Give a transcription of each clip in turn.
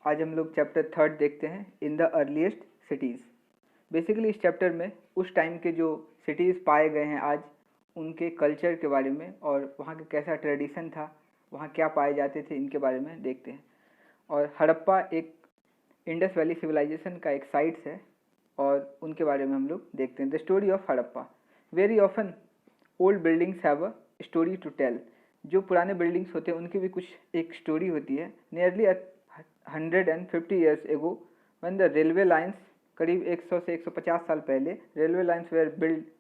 आज हम लोग चैप्टर 3 देखते हैं, in the earliest cities. Basically इस चैप्टर में उस टाइम के जो सिटीज़ पाए गए हैं आज, उनके कल्चर के बारे में और वहाँ का कैसा ट्रेडिशन था, वहाँ क्या पाए जाते थे, इनके बारे में देखते हैं। और हड़प्पा एक इंडस वैली सिविलाइजेशन का एक साइट्स है और उनके बारे में हम लोग देखते हैं। The story of Harappa. Very often old buildings have a story to tell. जो पुराने बिल्डिंग्स होते हैं उनकी भी कुछ एक स्टोरी होती है। Nearly 150 years ago when the railway lines, करीब 100 से 150 साल पहले railway lines were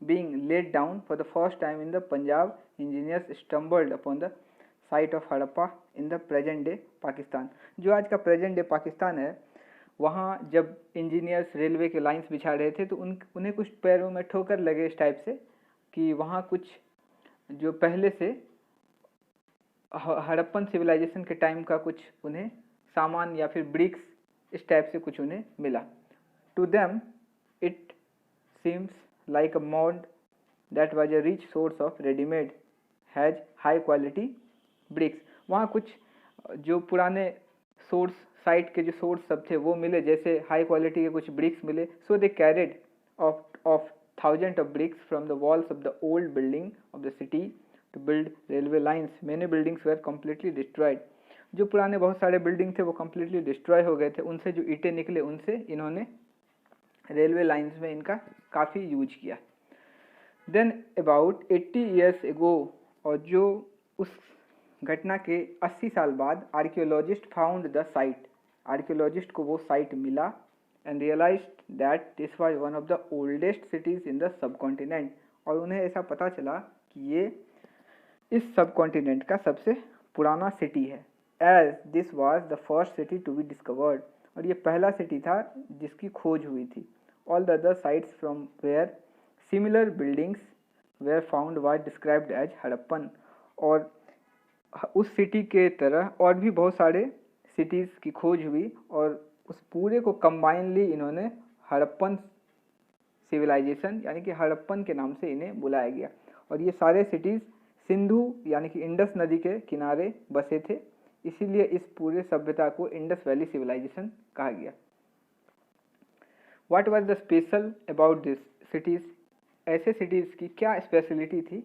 being laid down for the first time in the Punjab, engineers stumbled upon the site of Harappa in the present day Pakistan. जो आज का प्रेजेंट डे पाकिस्तान है, वहाँ जब इंजीनियर्स रेलवे के लाइन्स बिछा रहे थे तो उन्हें कुछ पैरों में ठोकर लगे इस टाइप से कि वहाँ कुछ जो पहले से हड़प्पन सिविलाइजेशन के टाइम का कुछ उन्हें सामान या फिर ब्रिक्स इस टाइप से कुछ उन्हें मिला। To them it seems like a mound that was a rich source of readymade has high quality bricks. वहाँ कुछ जो पुराने सोर्स साइट के जो सोर्स सब थे वो मिले, जैसे हाई क्वालिटी के कुछ ब्रिक्स मिले। So they carried off thousand of bricks from the walls of the old building of the city to build railway lines. Many buildings were completely destroyed. जो पुराने बहुत सारे बिल्डिंग थे वो कम्प्लीटली डिस्ट्रॉय हो गए थे। उनसे जो ईंटें निकले उनसे इन्होंने रेलवे लाइंस में इनका काफ़ी यूज किया। देन अबाउट 80 years ago, और जो उस घटना के 80 साल बाद archaeologist found the site. Archaeologist को वो साइट मिला and realised that this was one of the oldest cities in the subcontinent. और उन्हें ऐसा पता चला कि ये इस सब कॉन्टिनेंट का सबसे पुराना सिटी है। As this was the first city to be discovered. और ये पहला सिटी था जिसकी खोज हुई थी। All the other sites from where similar buildings were found was described as Harappan. और उस सिटी के तरह और भी बहुत सारे सिटीज़ की खोज हुई और उस पूरे को कंबाइनली इन्होंने हड़प्पन सिविलाइजेशन यानी कि हड़प्पन के नाम से इन्हें बुलाया गया। और ये सारे सिटीज़ सिंधु यानी कि इंडस नदी के किनारे बसे थे, इसीलिए इस पूरे सभ्यता को इंडस वैली सिविलाइजेशन कहा गया। What was the special about this cities. ऐसे सिटीज़ की क्या स्पेशलिटी थी।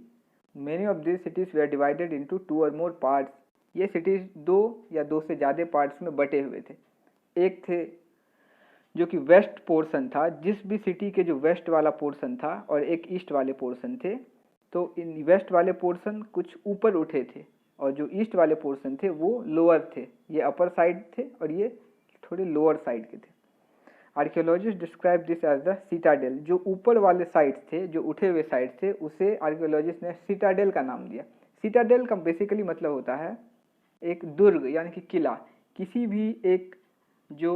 Many of this cities were divided into 2 or more parts. ये सिटीज़ 2 या 2 से ज़्यादा पार्ट्स में बटे हुए थे। एक थे जो कि वेस्ट पोर्शन था, जिस भी सिटी के जो वेस्ट वाला पोर्शन था, और एक ईस्ट वाले पोर्शन थे। तो इन वेस्ट वाले पोर्शन कुछ ऊपर उठे थे और जो ईस्ट वाले पोर्शन थे वो लोअर थे। ये अपर साइड थे और ये थोड़े लोअर साइड के थे। Archaeologist describe this as the citadel. जो ऊपर वाले साइड्स थे, जो उठे हुए साइड थे, उसे आर्कियोलॉजिस्ट ने सिटाडेल का नाम दिया। सिटाडेल का बेसिकली मतलब होता है एक दुर्ग यानी कि किला। किसी भी एक जो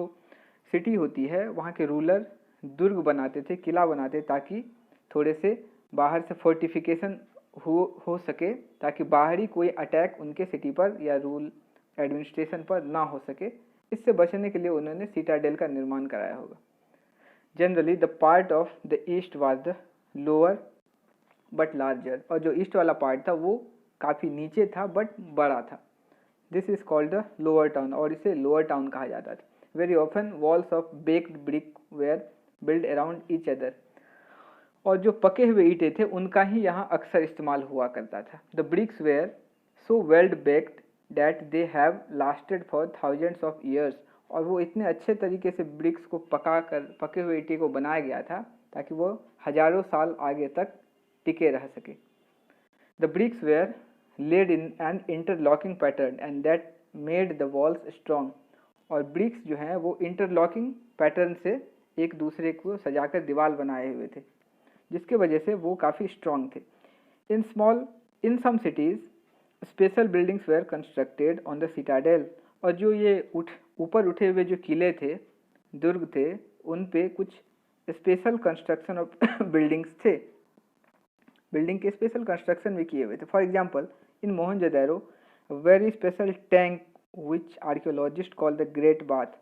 सिटी होती है वहाँ के रूलर दुर्ग बनाते थे, किला बनाते, ताकि थोड़े से बाहर से फोर्टिफिकेशन हो सके, ताकि बाहरी कोई अटैक उनके सिटी पर या रूल एडमिनिस्ट्रेशन पर ना हो सके। इससे बचने के लिए उन्होंने सिटाडेल का निर्माण कराया होगा। Generally the part of the east was the lower but larger. और जो ईस्ट वाला पार्ट था वो काफ़ी नीचे था बट बड़ा था। This is called the lower town, और इसे लोअर टाउन कहा जाता था। Very often walls of baked brick were build around each other. और जो पके हुए ईंटें थे उनका ही यहाँ अक्सर इस्तेमाल हुआ करता था। The bricks were so well baked that they have lasted for thousands of years. और वो इतने अच्छे तरीके से ब्रिक्स को पके हुए ईंटे को बनाया गया था ताकि वो हजारों साल आगे तक टिके रह सके। The bricks were laid in an interlocking pattern and that made the walls strong. और ब्रिक्स जो हैं वो इंटरलॉकिंग पैटर्न से एक दूसरे को सजाकर दीवार बनाए हुए थे, जिसके वजह से वो काफ़ी स्ट्रॉन्ग थे। In some cities special buildings were constructed on the citadel. और जो ये ऊपर उठे हुए जो किले थे, दुर्ग थे, उन पे कुछ स्पेशल कंस्ट्रक्शन ऑफ बिल्डिंग्स थे। बिल्डिंग के स्पेशल कंस्ट्रक्शन भी किए हुए थे। For example in Mohenjodaro very special tank which archaeologist call the great bath.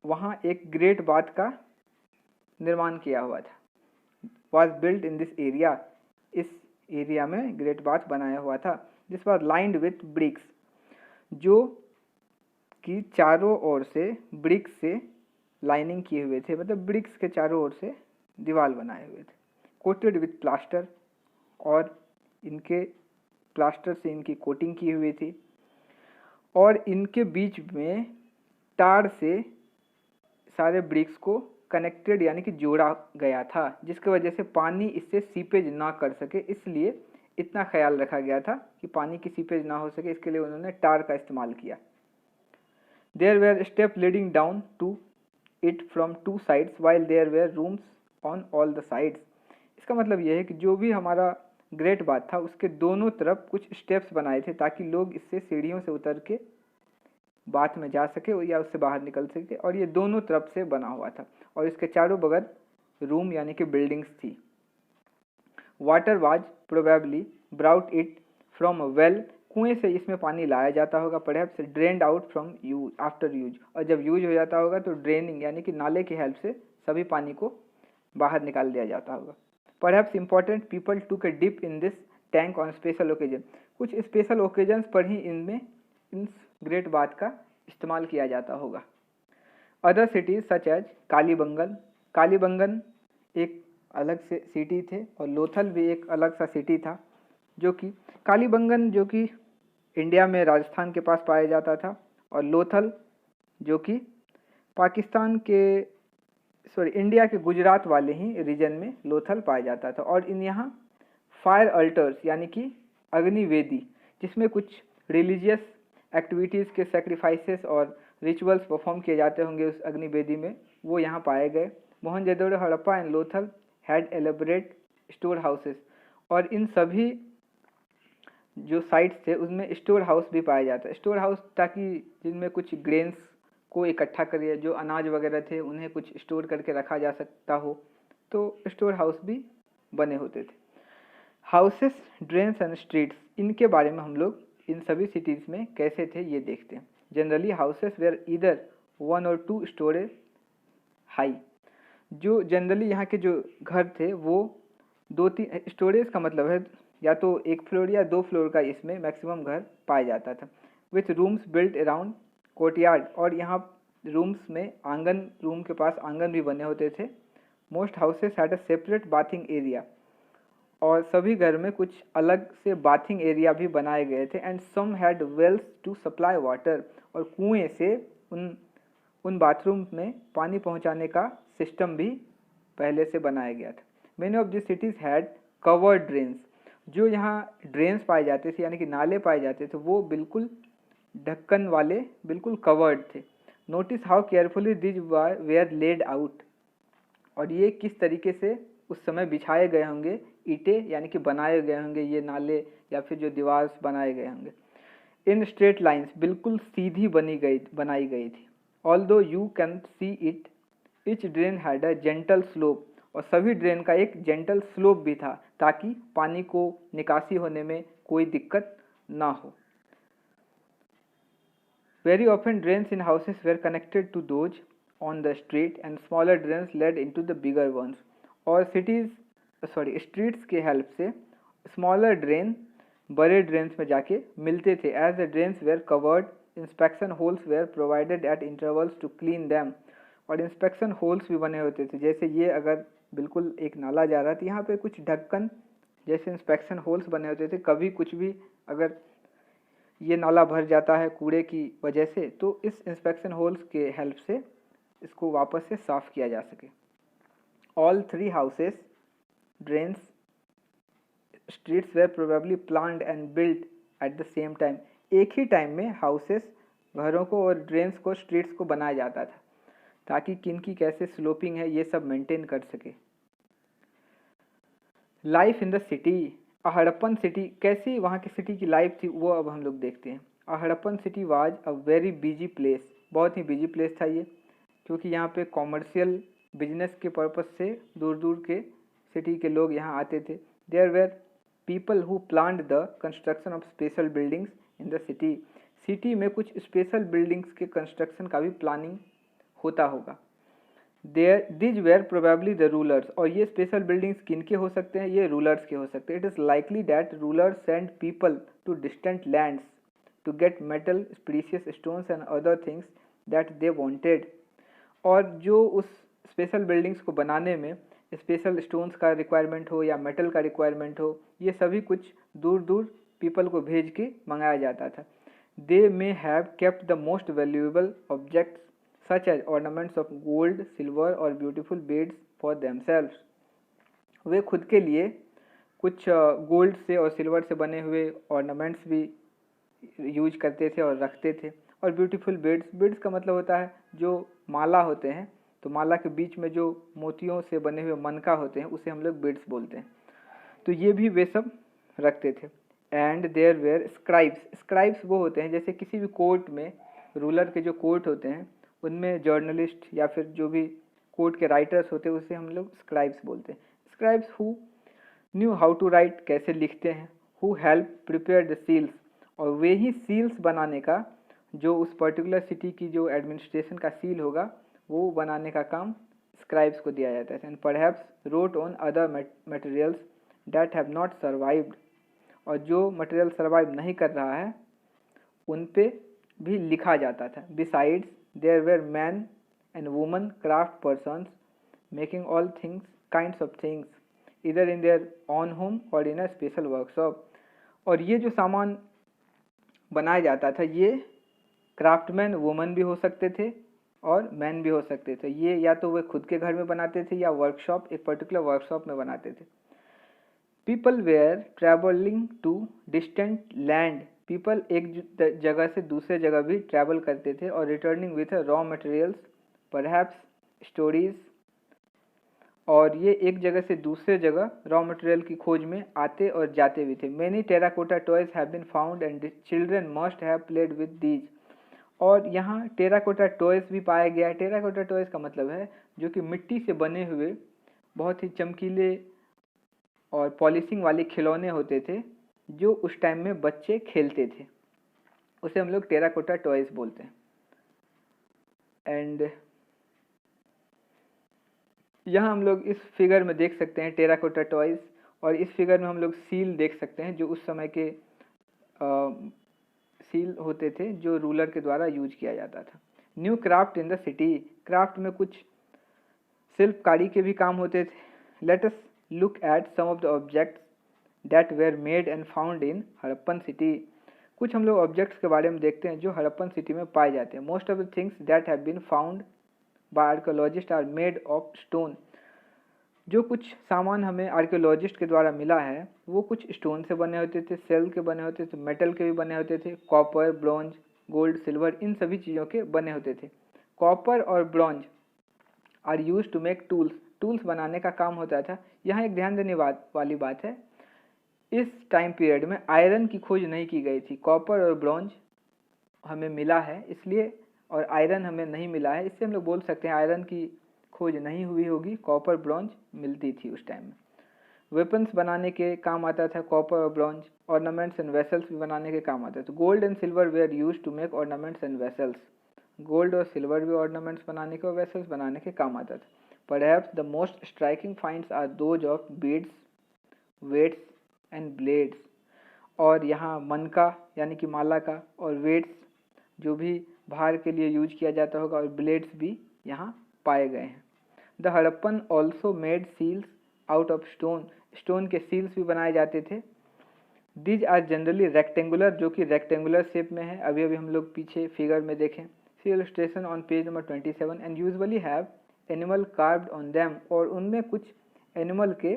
वहाँ एक ग्रेट बाथ का निर्माण किया हुआ था। was built in this area। इस एरिया में ग्रेट बाथ बनाया हुआ था। This was lined with bricks। जो की चारों ओर से ब्रिक्स से लाइनिंग किए हुए थे, मतलब ब्रिक्स के चारों ओर से दीवार बनाए हुए थे, कोटेड विथ प्लास्टर, और इनके प्लास्टर से इनकी कोटिंग की हुई थी, और इनके बीच में तार से सारे ब्रिक्स को कनेक्टेड यानी कि जोड़ा गया था, जिसकी वजह से पानी इससे सीपेज ना कर सके, इसलिए इतना ख्याल रखा गया था कि पानी की सीपेज ना हो सके, इसके लिए उन्होंने टार का इस्तेमाल किया। There were step leading down to it from two sides while there were rooms on all the sides. इसका मतलब यह है कि जो भी हमारा ग्रेट बाथ था उसके दोनों तरफ कुछ स्टेप्स बनाए थे ताकि लोग इससे सीढ़ियों से उतर के बाथ में जा सके या उससे बाहर निकल सके, और ये दोनों तरफ से बना हुआ था, और इसके चारों बगल रूम यानी कि बिल्डिंग्स थी। Water was probably brought it from a well, कुएं से इसमें पानी लाया जाता होगा, perhaps drained out from use after use, और जब यूज हो जाता होगा तो ड्रेनिंग यानी कि नाले की हेल्प से सभी पानी को बाहर निकाल दिया जाता होगा। Perhaps important people took a dip in this tank on special occasion, कुछ स्पेशल ओकेजन्स पर ही इनमें इन ग्रेट बाथ का इस्तेमाल किया जाता होगा। Other cities such as Kalibangan, Kalibangan एक अलग से सिटी थे, और लोथल भी एक अलग सा सिटी था, जो कि कालीबंगन जो कि इंडिया में राजस्थान के पास पाया जाता था, और लोथल जो कि पाकिस्तान के इंडिया के गुजरात वाले ही रीजन में लोथल पाया जाता था। और इन यहाँ फायर अल्टर्स यानी कि अग्निवेदी, जिसमें कुछ रिलीजियस एक्टिविटीज़ के सेक्रीफाइसेस और रिचुअल्स परफॉर्म किए जाते होंगे उस अग्निवेदी में, वो यहाँ पाए गए। Mohenjodaro, Harappa and Lothal had elaborate store houses, और इन सभी जो साइट्स थे उसमें स्टोर हाउस भी पाया जाता है। स्टोर हाउस ताकि जिनमें कुछ ग्रेन्स को इकट्ठा करिए, जो अनाज वगैरह थे उन्हें कुछ स्टोर करके रखा जा सकता हो, तो स्टोर हाउस भी बने होते थे। हाउसेस, ड्रेन्स एंड स्ट्रीट्स, इनके बारे में हम लोग इन सभी सिटीज़ में कैसे थे ये देखते हैं। जनरली हाउसेस वेयर ईदर 1 और 2 स्टोरेज हाई, जो जनरली यहाँ के जो घर थे वो 2-3 स्टोरेज का मतलब है या तो 1 फ्लोर या 2 फ्लोर का इसमें मैक्सिमम घर पाया जाता था। With rooms built around courtyard, और यहाँ रूम्स में आंगन, रूम के पास आंगन भी बने होते थे। Most houses had a separate bathing area, और सभी घर में कुछ अलग से बाथिंग एरिया भी बनाए गए थे। And some had wells to supply water, और कुएं से उन बाथरूम में पानी पहुंचाने का सिस्टम भी पहले से बनाया गया था। Many of this cities had covered drains, जो यहाँ ड्रेन्स पाए जाते थे यानी कि नाले पाए जाते थे वो बिल्कुल ढक्कन वाले, बिल्कुल कवर्ड थे। Notice how carefully this were laid out, और ये किस तरीके से उस समय बिछाए गए होंगे, ईंटें यानी कि बनाए गए होंगे ये नाले या फिर जो दीवार बनाए गए होंगे। इन स्ट्रेट लाइंस, बिल्कुल सीधी बनाई गई थी। Although you can see it, each drain had a gentle slope, और सभी ड्रेन का एक जेंटल स्लोप भी था ताकि पानी को निकासी होने में कोई दिक्कत ना हो। Very often drains in houses were connected to those on the street and smaller drains led into the bigger ones, और स्ट्रीट्स के हेल्प से स्मॉलर ड्रेन बड़े ड्रेन्स में जाके मिलते थे। As the drains were covered, inspection holes were provided at intervals to clean them, और inspection holes भी बने होते थे। जैसे ये अगर बिल्कुल एक नाला जा रहा था, यहाँ पे कुछ ढक्कन जैसे इंस्पेक्शन होल्स बने होते थे, कभी कुछ भी अगर ये नाला भर जाता है कूड़े की वजह से, तो इस इंस्पेक्शन होल्स के हेल्प से इसको वापस से साफ किया जा सके। All 3 houses, drains, streets were probably planned and built at the same time, एक ही टाइम में हाउसेस, घरों को और ड्रेन्स को, स्ट्रीट्स को बनाया जाता था ताकि किनकी कैसे स्लोपिंग है ये सब मेंटेन कर सके। Life in the city, Harappan city, कैसी वहाँ की सिटी की लाइफ थी वो अब हम लोग देखते हैं। Harappan city was a very busy place, बहुत ही बिजी प्लेस था ये, क्योंकि यहाँ पे कॉमर्शियल बिजनेस के पर्पस से दूर दूर के सिटी के लोग यहाँ आते थे। There were people who planned the construction of special buildings in the city, city में कुछ स्पेशल बिल्डिंग्स के कंस्ट्रक्शन का भी प्लानिंग होता होगा। These were probably the rulers, और ये स्पेशल बिल्डिंग्स किनके हो सकते हैं, ये रूलर्स के हो सकते हैं। It is likely that rulers send people to distant lands to get metal, precious stones and other things that they wanted. और जो उस स्पेशल बिल्डिंग्स को बनाने में स्पेशल स्टोन्स का रिक्वायरमेंट हो या मेटल का रिक्वायरमेंट हो, ये सभी कुछ दूर दूर पीपल को भेज के मंगाया जाता था. They may have kept the most valuable objects such as ornaments of gold, silver or beautiful beads for themselves. वे खुद के लिए कुछ गोल्ड से और सिल्वर से बने हुए ऑर्नामेंट्स भी यूज करते थे और रखते थे. और ब्यूटीफुल बीड्स का मतलब होता है जो माला होते हैं, तो माला के बीच में जो मोतियों से बने हुए मनका होते हैं उसे हम लोग बीड्स बोलते हैं. तो ये भी वे सब रखते थे. एंड देयर वेयर स्क्राइब्स वो होते हैं जैसे किसी भी कोर्ट में रूलर के जो कोर्ट होते हैं उनमें जर्नलिस्ट या फिर जो भी कोर्ट के राइटर्स होते हैं उसे हम लोग स्क्राइब्स बोलते हैं. Scribes who knew how to write, कैसे लिखते हैं. Who help prepare the seals, और वे ही सील्स बनाने का, जो उस पर्टिकुलर सिटी की जो एडमिनिस्ट्रेशन का सील होगा वो बनाने का काम स्क्राइब्स को दिया जाता है. And perhaps road on other materials that have not survived, और जो मटेरियल सर्वाइव नहीं कर रहा है उन पे भी लिखा जाता था. Besides there were man and woman craft persons making all things kinds of things इधर इन देयर ऑन होम और इन अ स्पेशल वर्कशॉप. और ये जो सामान बनाया जाता था ये क्राफ्टमैन वुमन भी हो सकते थे और मैन भी हो सकते थे. ये या तो वे खुद के घर में बनाते थे या वर्कशॉप, एक पर्टिकुलर वर्कशॉप में बनाते थे. People were travelling to distant land, people एक जगह से दूसरे जगह भी ट्रैवल करते थे और returning with raw materials perhaps stories, और ये एक जगह से दूसरे जगह रॉ मटेरियल की खोज में आते और जाते भी थे. Many terracotta toys have been found and children must have played with these, और यहाँ टेराकोटा टॉयज भी पाया गया है. टेराकोटा टॉयज का मतलब है जो कि मिट्टी से बने हुए बहुत ही चमकीले और पॉलिशिंग वाले खिलौने होते थे जो उस टाइम में बच्चे खेलते थे, उसे हम लोग टेराकोटा टॉयज बोलते हैं. एंड यहाँ हम लोग इस फिगर में देख सकते हैं टेराकोटा टॉयज, और इस फिगर में हम लोग सील देख सकते हैं जो उस समय के सील होते थे जो रूलर के द्वारा यूज किया जाता था. New craft in the city, craft में कुछ शिल्पकारी के भी काम होते थे. Let us look at some of the objects that were made and found in Harappan city. कुछ हम लोग ऑब्जेक्ट्स के बारे में देखते हैं जो हड़प्पन सिटी में पाए जाते हैं. Most of the things that have been found by archaeologists are made of stone. जो कुछ सामान हमें आर्कियोलॉजिस्ट के द्वारा मिला है वो कुछ स्टोन से बने होते थे, सेल के बने होते थे, मेटल के भी बने होते थे, कॉपर, ब्रॉन्ज, गोल्ड, सिल्वर, इन सभी चीज़ों के बने होते थे. कॉपर और bronze are use to make tools बनाने का काम होता था. यहाँ एक ध्यान देने वाली बात है, इस टाइम पीरियड में आयरन की खोज नहीं की गई थी. कॉपर और ब्रॉन्ज हमें मिला है इसलिए, और आयरन हमें नहीं मिला है, इससे हम लोग बोल सकते हैं आयरन की खोज नहीं हुई होगी, कॉपर ब्रॉन्ज मिलती थी उस टाइम में. वेपन्स बनाने के काम आता था कॉपर और ब्रॉन्ज. ऑर्नामेंट्स एंड वेसल्स भी बनाने के काम आता था. Gold and silver were use to make ornaments and vessels. Gold और सिल्वर भी ऑर्नामेंट्स बनाने के और वेसल्स बनाने के काम आता था. Perhaps the most striking finds are those of beads, weights and blades. और यहाँ मनका यानी कि माला का, और वेट्स जो भी भार के लिए यूज किया जाता होगा, और ब्लेड्स भी यहाँ पाए गए हैं. The Harappan also made seals out of stone. Stone के सील्स भी बनाए जाते थे. दीज आर जनरली रेक्टेंगुलर, जो कि रेक्टेंगुलर शेप में है. अभी हम लोग पीछे फिगर में देखें, see illustration on page number 27, and usually have animal carved on them, और उनमें कुछ एनिमल के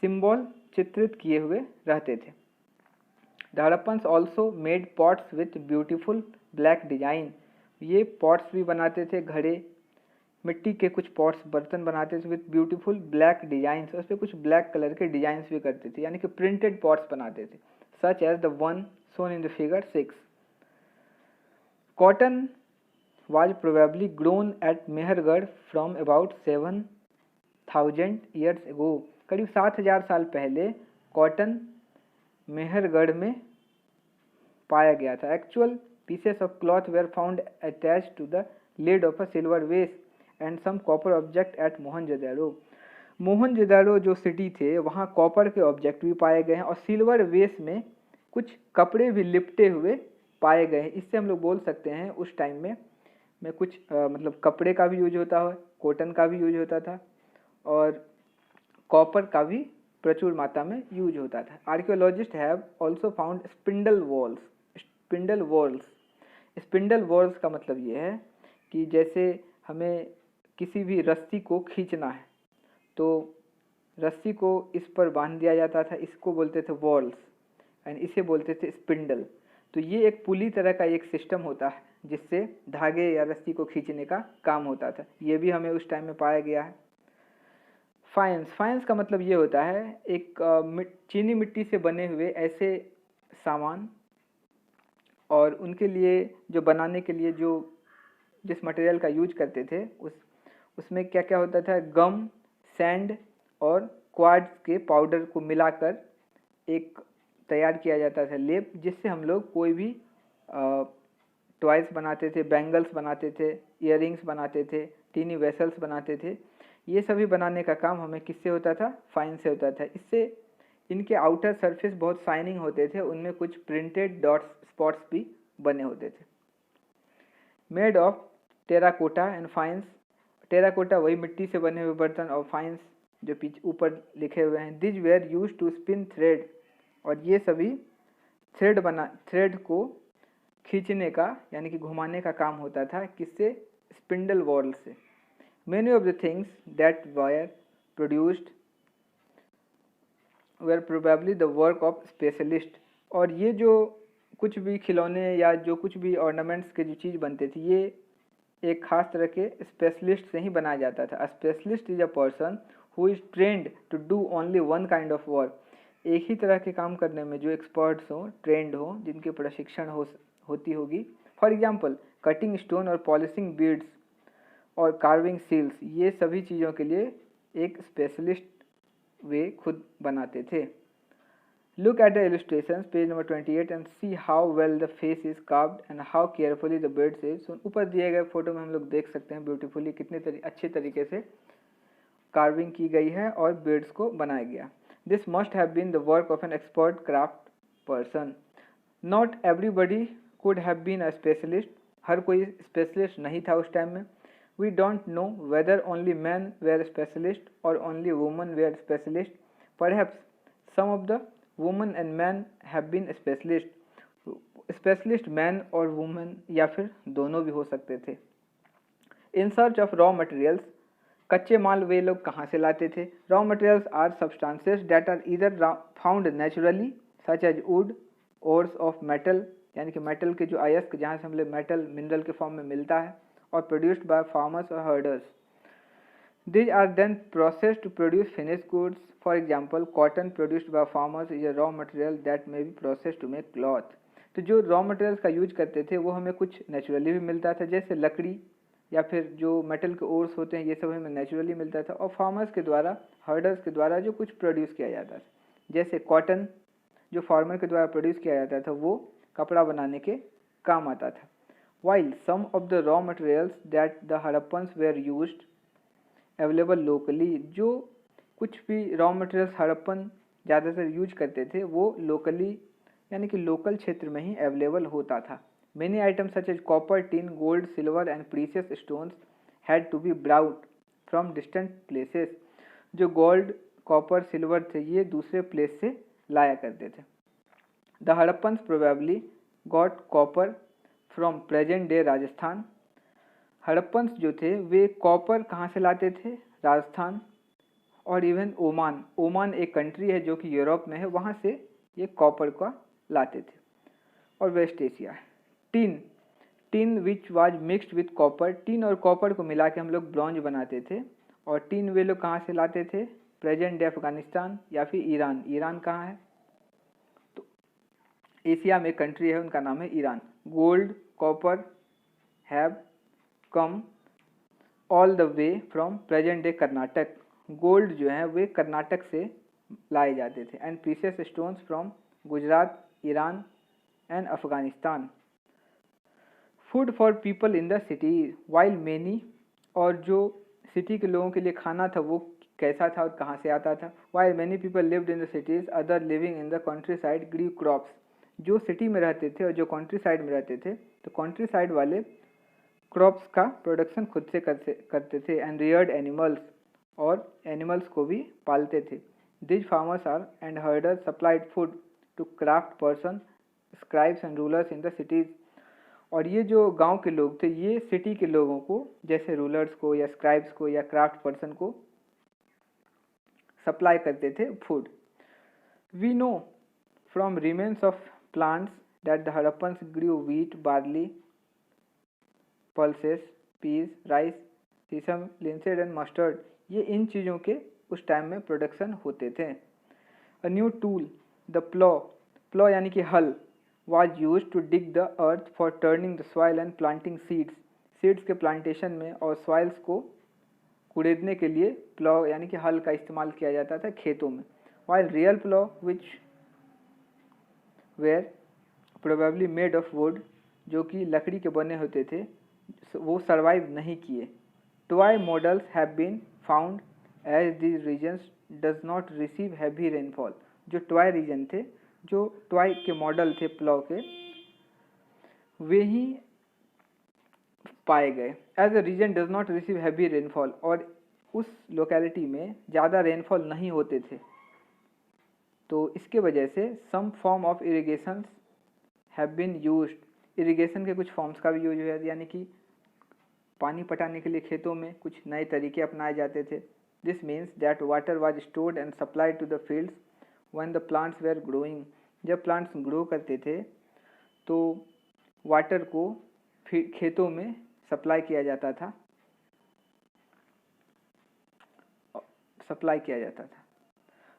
सिंबल चित्रित किए हुए रहते थे. The Harappans also made pots with beautiful black design. ये पॉट्स भी बनाते थे, घड़े, मिट्टी के कुछ पॉट्स, बर्तन बनाते थे विथ ब्यूटीफुल ब्लैक डिजाइंस. उस पर कुछ ब्लैक कलर के डिजाइंस भी करते थे, यानी कि प्रिंटेड पॉट्स बनाते थे, such as the one shown in the figure 6. Cotton was probably grown at Mehrgarh from about 7,000 years ago. करीब 7,000 साल पहले कॉटन मेहरगढ़ में पाया गया था. Actual pieces of cloth were found attached to the lid of a silver vase and some copper object at Mohenjodaro. Mohenjodaro जो city थे वहाँ कॉपर के ऑब्जेक्ट भी पाए गए हैं, और सिल्वर वेस में कुछ कपड़े भी लिपटे हुए पाए गए हैं। इससे हम लोग बोल सकते हैं उस टाइम में कुछ मतलब कपड़े का भी यूज होता है, कॉटन का भी यूज होता था और कॉपर का भी प्रचुर मात्रा में यूज होता था। Archaeologist have also found spindle walls. Spindle walls का मतलब ये है कि जैसे हमें किसी भी रस्सी को खींचना है तो रस्सी को इस पर बांध दिया जाता था, इसको बोलते थे वॉल्स एंड इसे बोलते थे स्पिंडल। तो ये एक पुली तरह का एक सिस्टम होता है जिससे धागे या रस्सी को खींचने का काम होता था। ये भी हमें उस टाइम में पाया गया है। फाइंस का मतलब ये होता है एक चीनी मिट्टी से बने हुए ऐसे सामान और उनके लिए जो बनाने के लिए जो जिस मटेरियल का यूज करते थे उसमें क्या क्या होता था, गम, सैंड और क्वार्ट्ज के पाउडर को मिलाकर एक तैयार किया जाता था लेप, जिससे हम लोग कोई भी टॉयज बनाते थे, बैंगल्स बनाते थे, इयररिंग्स बनाते थे, टीनी वेसल्स बनाते थे। ये सभी बनाने का काम हमें किससे होता था, फाइन से होता था। इससे इनके आउटर सरफेस बहुत शाइनिंग होते थे, उनमें कुछ प्रिंटेड डॉट्स स्पॉट्स भी बने होते थे। Made of terracotta and faience. Terracotta वही मिट्टी से बने हुए बर्तन और फाइन्स जो पीछे ऊपर लिखे हुए हैं। These were use to spin thread. और ये सभी थ्रेड को खींचने का यानी कि घुमाने का काम होता था, किससे, स्पिंडल वॉल से। Many of the things that were produced were probably the work of specialist। और ये जो कुछ भी खिलौने या जो कुछ भी ऑर्नामेंट्स के जो चीज़ बनते थे ये एक खास तरह के स्पेशलिस्ट से ही बनाया जाता था। Specialist is a person who is trained to do only one kind of work. एक ही तरह के काम करने में जो एक्सपर्ट्स हों, ट्रेंड हों, जिनके प्रशिक्षण होती होगी। फॉर एग्जाम्पल कटिंग स्टोन और पॉलिशिंग बीड्स और कार्विंग सील्स, ये सभी चीज़ों के लिए एक स्पेशलिस्ट वे खुद बनाते थे। Look at the illustrations page number 28 and see how well the face is carved and how carefully the beards is. ऊपर दिए गए फोटो में हम लोग देख सकते हैं ब्यूटीफुली कितने अच्छे तरीके से कार्विंग की गई है और बिर्ड्स को बनाया गया। This must have been the work of an expert craft person. Not everybody could have been a specialist. हर कोई स्पेशलिस्ट नहीं था उस टाइम में। We don't know whether only men were specialists or only women were specialists. Perhaps some of the women and men have been specialists. Specialist men और women या फिर दोनों भी हो सकते थे। In search of raw materials, कच्चे माल वे लोग कहाँ से लाते थे? Raw materials are substances that are either found naturally such as wood, ores of metal, यानी कि मेटल के जो अयस्क जहाँ से हम लोग मेटल मिनरल के फॉर्म में मिलता है, or produced by farmers or herders. These are then processed to produce finished goods. For example, cotton produced by farmers is a raw material that may be processed to make cloth. तो जो raw materials का use करते थे वो हमें कुछ naturally भी मिलता था, जैसे लकड़ी या फिर जो मेटल के ओर्स होते हैं, ये सब हमें नेचुरली मिलता था। और फार्मर्स के द्वारा, हर्डर्स के द्वारा जो कुछ प्रोड्यूस किया जाता था, जैसे कॉटन जो फार्मर के द्वारा प्रोड्यूस किया जाता था वो कपड़ा बनाने के काम आता था। While some of the raw materials that the Harappans were used available locally, जो कुछ भी रॉ मटेरियल्स हड़प्पन ज़्यादातर यूज करते थे वो लोकली यानी कि लोकल क्षेत्र में ही अवेलेबल होता था। Many items such as copper, tin, gold, silver and precious stones had to be brought from distant places। जो गोल्ड, कॉपर, सिल्वर थे ये दूसरे प्लेस से लाया करते थे। The Harappans probably got copper from present day Rajasthan. Harappans जो थे वे कॉपर कहाँ से लाते थे? राजस्थान और इवन ओमान। ओमान एक कंट्री है जो कि यूरोप में है, वहाँ से ये कॉपर का लाते थे। और West Asia. Tin which was mixed with copper. Tin और कॉपर को मिला के हम लोग ब्रॉन्ज बनाते थे। और टिन वे लोग कहाँ से लाते थे? प्रेजेंट डे अफगानिस्तान या फिर ईरान। ईरान कहाँ है? तो एशिया में एक कंट्री है, उनका नाम है Iran. Gold, copper have come all the way from present day Karnataka. Gold जो है वे कर्नाटक से लाए जाते थे। And precious stones from Gujarat, Iran and Afghanistan. Food for people in the city while many. और जो सिटी के लोगों के लिए खाना था वो कैसा था और कहाँ से आता था? While many people lived in the cities, other living in the countryside grew crops. जो सिटी में रहते थे और जो कंट्री साइड में रहते थे, तो कंट्री साइड वाले क्रॉप्स का प्रोडक्शन खुद से करते थे एंड रियर्ड एनिमल्स, और एनिमल्स को भी पालते थे। This farmers are and herders supplied food to craft person, scribes and rulers in the cities. और ये जो गांव के लोग थे ये सिटी के लोगों को, जैसे रूलर्स को या स्क्राइब्स को या क्राफ्ट पर्सन को सप्लाई करते थे food. We know from remains of plants that the Harappans grew wheat, barley, pulses, peas, rice, sesame, linseed and mustard. ये इन चीज़ों के उस टाइम में प्रोडक्शन होते थे। A new tool the plough, plough यानी कि हल, was used to dig the earth for turning the soil and planting seeds। Seeds के प्लांटेशन में और सॉइल्स को कुड़ेदने के लिए प्लॉ यानी कि हल का इस्तेमाल किया जाता था खेतों में। while real plow which were probably made of wood, जो कि लकड़ी के बने होते थे, वो सर्वाइव नहीं किए। Toy models have been found as these regions does not receive heavy rainfall. जो टॉय रीजन थे, जो टॉय के मॉडल थे प्लॉ के, वे ही पाए गए। As a region does not receive heavy rainfall, और उस लोकेलिटी में ज़्यादा रेनफॉल नहीं होते थे, तो इसके वजह से some form of irrigation have been used. Irrigation के कुछ फॉर्म्स का भी यूज हुआ, यानी कि पानी पटाने के लिए खेतों में कुछ नए तरीके अपनाए जाते थे। This means that water was stored and supplied to the fields when the plants were growing. जब प्लांट्स ग्रो करते थे तो वाटर को खेतों में सप्लाई किया जाता था,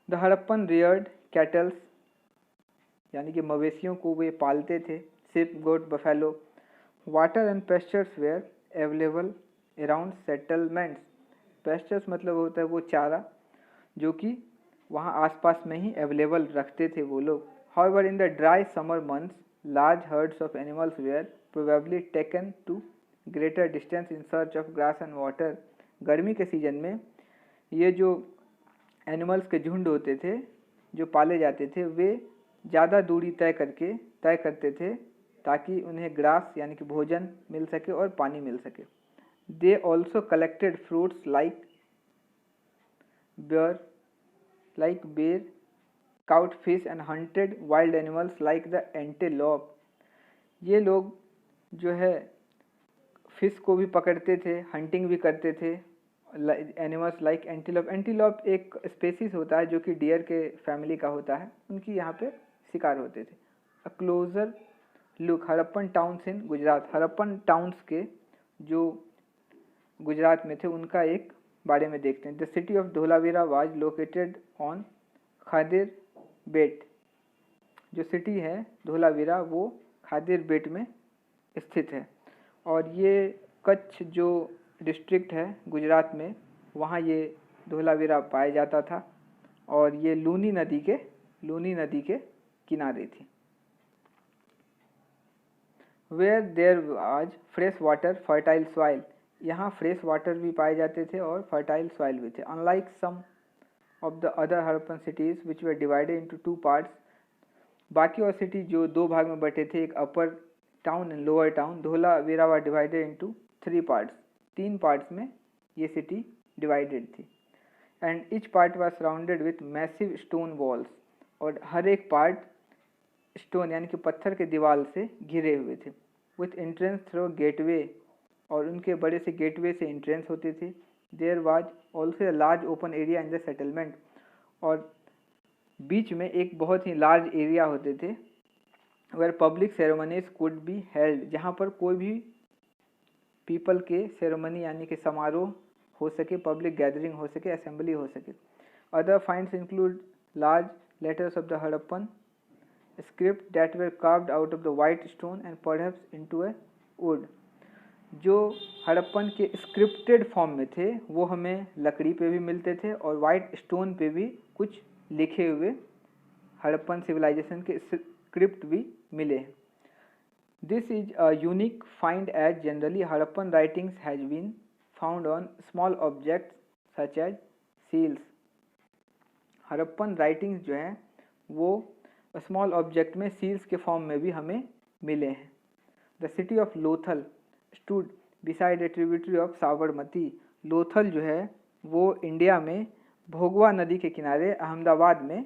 द हड़प्पन रियर्ड कैटल्स, यानी कि मवेशियों को वे पालते थे, sheep, goat, buffalo. Water and pastures were available around settlements. Pastures मतलब होता है वो चारा जो कि वहाँ आसपास में ही अवेलेबल रखते थे वो लोग। However, in the dry summer months, large herds of animals were probably taken to greater distance in search of grass and water। गर्मी के सीजन में ये जो एनिमल्स के झुंड होते थे जो पाले जाते थे, वे ज़्यादा दूरी तय करते थे ताकि उन्हें ग्रास यानी कि भोजन मिल सके और पानी मिल सके। They also collected fruits like ber, caught fish and hunted wild animals like the antelope. ये लोग जो है फिश को भी पकड़ते थे, हंटिंग भी करते थे। एनिमल्स लाइक एंटीलोप, एंटीलोप एक स्पेसीज होता है जो कि डियर के फैमिली का होता है, उनकी यहाँ पे शिकार होते थे। A closer look Harappan towns in Gujarat, Harappan towns के जो गुजरात में थे उनका एक बारे में देखते हैं। The city of Dholavira was located on Khadir Bet. जो सिटी है धोलावीरा वो खादिर बेट में स्थित है, और ये कच्छ जो डिस्ट्रिक्ट है गुजरात में, वहाँ ये धोलावीरा पाया जाता था, और ये लूनी नदी के किनारे थी। Where there was fresh water fertile soil, यहाँ फ्रेश वाटर भी पाए जाते थे और फर्टाइल सॉइल भी थे। Unlike some of the other Harappan cities which were divided into two parts, बाकी और सिटी जो दो भाग में बटे थे, एक upper town and lower town, Dholavira were divided into 3 parts, 3 parts में ये सिटी डिवाइडेड थी। And each part was surrounded with massive stone walls, और हर एक पार्ट स्टोन यानी कि पत्थर के दीवार से घिरे हुए थे। विथ एंट्रेंस थ्रू गेटवे, और उनके बड़े से गेटवे से एंट्रेंस होते थे। There was also a large open area in the settlement, और बीच में एक बहुत ही लार्ज एरिया होते थे where public ceremonies could be held, जहाँ पर कोई भी पीपल के सेरेमनी यानी कि समारोह हो सके, पब्लिक गैदरिंग हो सके, असेंबली हो सके। Other finds include large letters of the Harappan script that were carved out of the white stone and perhaps into A would. जो हड़प्पन के स्क्रिप्टेड फॉर्म में थे वो हमें लकड़ी पे भी मिलते थे और वाइट स्टोन पे भी कुछ लिखे हुए हड़प्पन सिविलाइजेशन के स्क्रिप्ट भी मिले। This is a unique find as generally Harappan writings has been found on small objects such as seals. Harappan writings जो हैं वो स्मॉल ऑब्जेक्ट में सील्स के फॉर्म में भी हमें मिले हैं। The city of Lothal stood beside a tributary of Sabarmati. Lothal जो है वो इंडिया में भोगवा नदी के किनारे अहमदाबाद में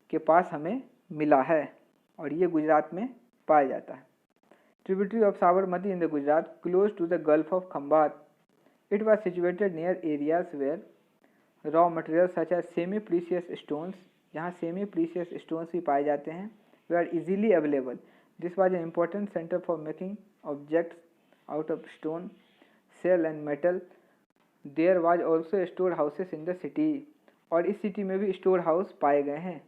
के पास हमें मिला है और ये गुजरात में पाया जाता है। Tributary of Sabarmati in the Gujarat close to the gulf of Khambhat. It was situated near areas where raw material such as semi precious stones, यहाँ सेमी प्रीशियस स्टोन्स भी पाए जाते हैं, were easily available. This was an important centre for making objects out of stone, shell and metal. There was also store houses in the city, और इस city में भी store house पाए गए हैं।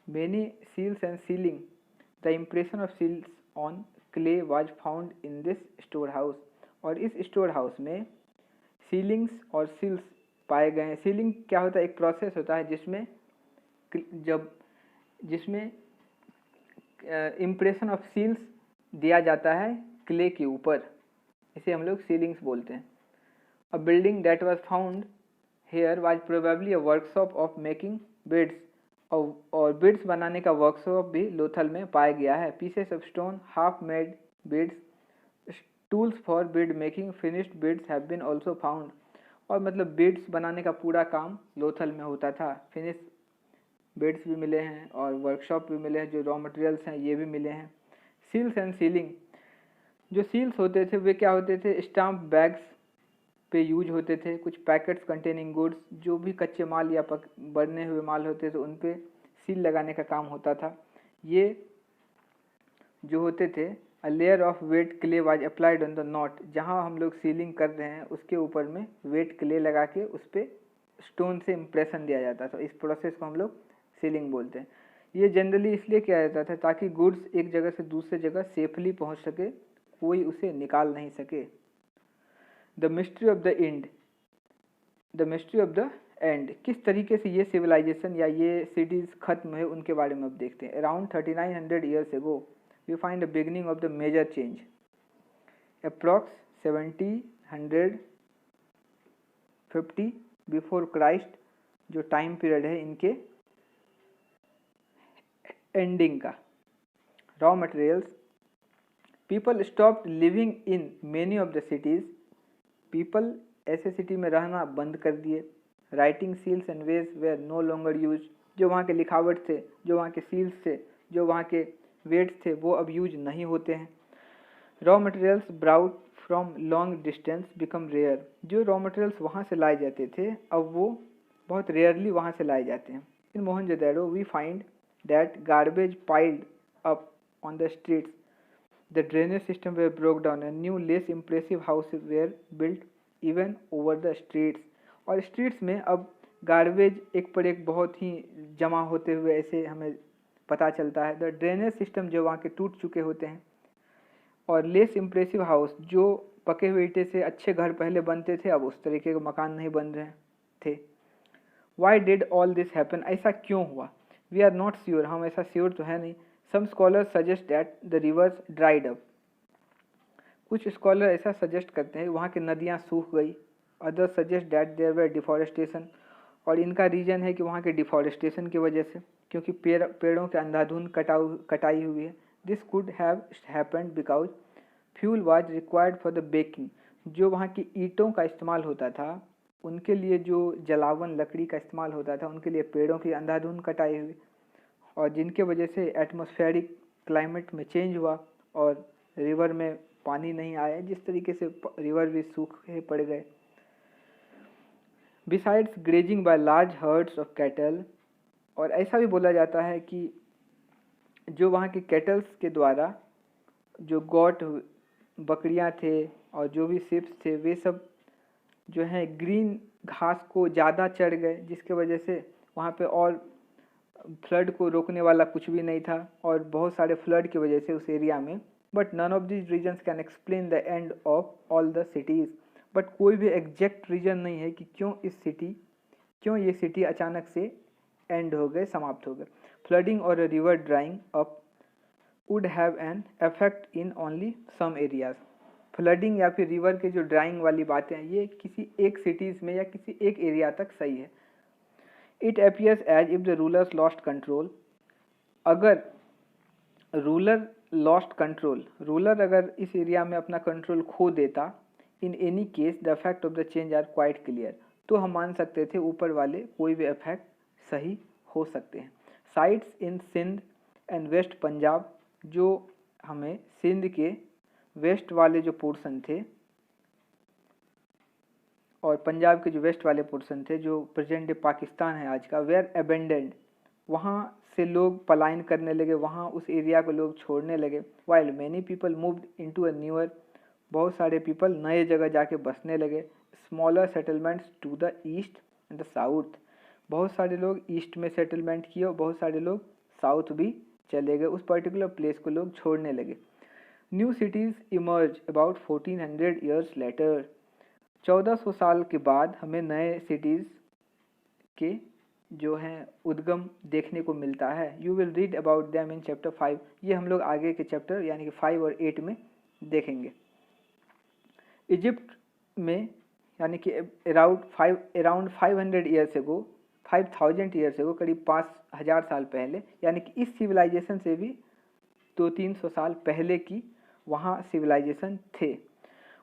Many seals and sealing, the impression of seals on clay was found in this store house, और इस store house में सीलिंग्स और सील्स पाए गए हैं। सीलिंग क्या होता है, एक प्रोसेस होता है जिसमें इम्प्रेशन ऑफ सील्स दिया जाता है क्ले के ऊपर, इसे हम लोग सीलिंग्स बोलते हैं। A building that was found here was probably a workshop of making beads, और बिड्स बनाने का वर्कशॉप भी लोथल में पाया गया है। Pieces of stone, half made beads, tools for bead making, finished beads have been also found, और मतलब बिड्स बनाने का पूरा काम लोथल में होता था। फिनिश बिड्स भी मिले हैं और वर्कशॉप भी मिले हैं, जो रॉ मटेरियल्स हैं ये भी मिले हैं। सील्स एंड सीलिंग, जो सील्स होते थे वे क्या होते थे, स्टाम्प बैग्स पे यूज होते थे। कुछ पैकेट्स कंटेनिंग गुड्स, जो भी कच्चे माल या बने हुए माल होते थे उन पे सील लगाने का काम होता था। ये जो होते थे, a layer of weight clay was applied on the not, जहाँ हम लोग सीलिंग कर रहे हैं उसके ऊपर में वेट क्ले लगा के उस पर स्टोन से इम्प्रेशन दिया जाता था। इस प्रोसेस को हम लोग सीलिंग बोलते हैं। ये जनरली इसलिए किया जाता था ताकि गुड्स एक जगह से दूसरे जगह सेफली पहुंच सके, कोई उसे निकाल नहीं सके। The mystery of the end, the mystery of the end, किस तरीके से ये सिविलाइजेशन या ये सिटीज़ खत्म है उनके बारे में अब देखते हैं। Around 3900 years ago we find the beginning of the major change. Approx 750 before Christ जो टाइम पीरियड है इनके एंडिंग का। Raw materials, people stopped living in many of the cities, people ऐसे सिटी में रहना बंद कर दिए। Writing seals and weights were no longer use, जो वहाँ के लिखावट थे, जो वहाँ के सील्स थे, जो वहाँ के वेट्स थे वो अब यूज नहीं होते हैं। Raw materials brought from long distance become rare, जो रॉ मटेरियल्स वहाँ से लाए जाते थे अब वो बहुत रेयरली वहाँ से लाए जाते हैं। In Mohenjodaro we find that garbage piled up on the streets, the drainage system were broke down and new less impressive houses were built even over the streets, और streets में अब गार्बेज एक पर एक बहुत ही जमा होते हुए ऐसे हमें पता चलता है। द ड्रेनेज सिस्टम जो वहाँ के टूट चुके होते हैं, और लेस इम्प्रेसिव हाउस, जो पके हुए ईंटे से अच्छे घर पहले बनते थे अब उस तरीके के मकान नहीं बन रहे थे। Why did all this happen, ऐसा क्यों हुआ। वी आर नॉट श्योर, हम ऐसा श्योर तो है नहीं। Some scholars suggest that the rivers dried up, कुछ स्कॉलर ऐसा सजेस्ट करते हैं वहाँ की नदियाँ सूख गई। Other suggest that there were deforestation, और इनका रीजन है कि वहाँ के डिफॉरेस्टेशन की वजह से, क्योंकि पेड़ों के अंधाधुंध कटाई हुई है। This could have happened because fuel was required for the baking, जो वहाँ की ईंटों का इस्तेमाल होता था उनके लिए, जो जलावन लकड़ी का इस्तेमाल होता था उनके लिए पेड़ों की अंधाधुंध कटाई हुई, और जिनके वजह से एटमॉस्फेरिक क्लाइमेट में चेंज हुआ और रिवर में पानी नहीं आया, जिस तरीके से रिवर भी सूखे पड़ गए। Besides grazing by large hertz of cattle, और ऐसा भी बोला जाता है कि जो वहाँ के कैटल्स के द्वारा जो गॉट बकरियाँ थे और जो भी शिप्स थे वे सब जो है ग्रीन घास को ज़्यादा चढ़ गए, जिसके वजह से वहाँ पे और फ्लड को रोकने वाला कुछ भी नहीं था, और बहुत सारे फ्लड की वजह से उस एरिया में। But none of these reasons can explain the end of all the cities, but कोई भी एग्जैक्ट रीजन नहीं है कि क्यों ये सिटी अचानक से एंड हो गए, समाप्त हो गए। फ्लडिंग और river drying up would have an effect in only some areas, flooding या फिर रिवर के जो ड्राइंग वाली बातें हैं ये किसी एक सिटीज़ में या किसी एक एरिया तक सही है। It appears as if the rulers lost control, अगर रूलर लॉस्ट कंट्रोल, रूलर अगर इस एरिया में अपना कंट्रोल खो देता, in any case the effect of the change are quite clear, तो हम मान सकते थे ऊपर वाले कोई भी इफेक्ट सही हो सकते हैं। Sites in Sindh and west Punjab, जो हमें सिंध के वेस्ट वाले जो पोर्शन थे और पंजाब के जो वेस्ट वाले पोर्शन थे, जो प्रेजेंट डे पाकिस्तान है आज का, वेयर अबेंडेंड, वहाँ से लोग पलायन करने लगे, वहाँ उस एरिया को लोग छोड़ने लगे। While many people moved into a newer, बहुत सारे पीपल नए जगह जाके बसने लगे। Smaller settlements to the east and the south, बहुत सारे लोग ईस्ट में सेटलमेंट किए और बहुत सारे लोग साउथ भी चले गए, उस पर्टिकुलर प्लेस को लोग छोड़ने लगे। New cities emerge about 1400 years later, 1400 साल के बाद हमें नए सिटीज़ के जो हैं उद्गम देखने को मिलता है। You will read about them in chapter 5, ये हम लोग आगे के चैप्टर यानी कि 5 और 8 में देखेंगे। इजिप्ट में यानी कि around 500 years ago, 5000 years ago, करीब 5000 साल पहले, यानी कि इस सिविलाइजेशन से भी 200-300 साल पहले की वहाँ सिविलाइजेशन थे।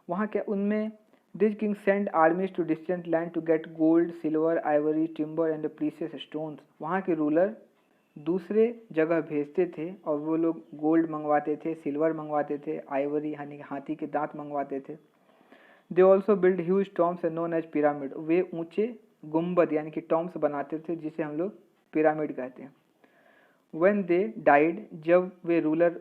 वहाँ क्या, उनमें this king send armies to distant land to get gold, silver, ivory, timber and precious stones, वहाँ के रूलर दूसरे जगह भेजते थे और वो लोग गोल्ड मंगवाते थे, सिल्वर मंगवाते थे, आइवरी यानी हाथी के दांत मंगवाते थे। They also build huge tombs known as pyramid, वे ऊंचे गुम्बद यानी कि टॉम्स बनाते थे जिसे हम लोग पिरामिड कहते हैं। व्हेन दे डाइड, जब वे रूलर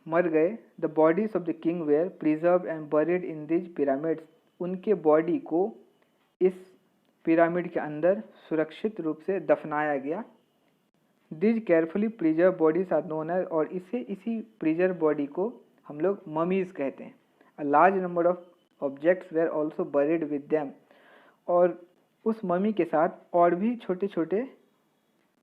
मर गए, the bodies of the king were preserve and buried in these pyramids, उनके बॉडी को इस पिरामिड के अंदर सुरक्षित रूप से दफनाया गया। These carefully preserve bodies are known as, और इसी प्रिजर्व बॉडी को हम लोग ममीज कहते हैं। A large number of objects were also buried with them, और उस ममी के साथ और भी छोटे छोटे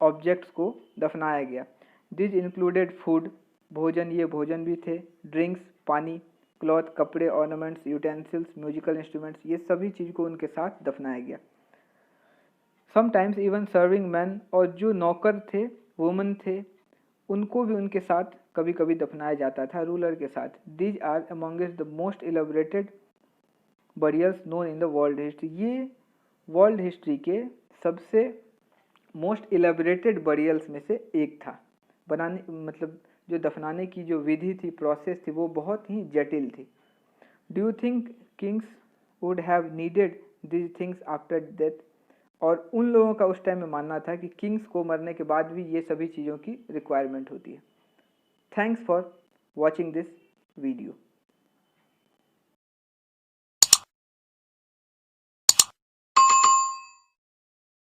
ऑब्जेक्ट्स को दफनाया गया। दिज इंक्लूडेड फूड, भोजन, ये भोजन भी थे, ड्रिंक्स, पानी, क्लॉथ, कपड़े, ऑर्नामेंट्स, यूटेंसिल्स, म्यूजिकल इंस्ट्रूमेंट्स, ये सभी चीज़ को उनके साथ दफनाया गया। समटाइम्स इवन सर्विंग मैन, और जो नौकर थे, वुमन थे, उनको भी उनके साथ कभी कभी दफनाया जाता था रूलर के साथ। These are amongst the most elaborated burials known in the world history, ये वर्ल्ड हिस्ट्री के सबसे मोस्ट इलेबोरेटेड बरियल्स में से एक था। बनाने मतलब जो दफनाने की जो विधि थी, प्रोसेस थी, वो बहुत ही जटिल थी। Do you think Kings would have needed these things after death, और उन लोगों का उस टाइम में मानना था कि किंग्स को मरने के बाद भी ये सभी चीज़ों की रिक्वायरमेंट होती है। Thanks for watching this video.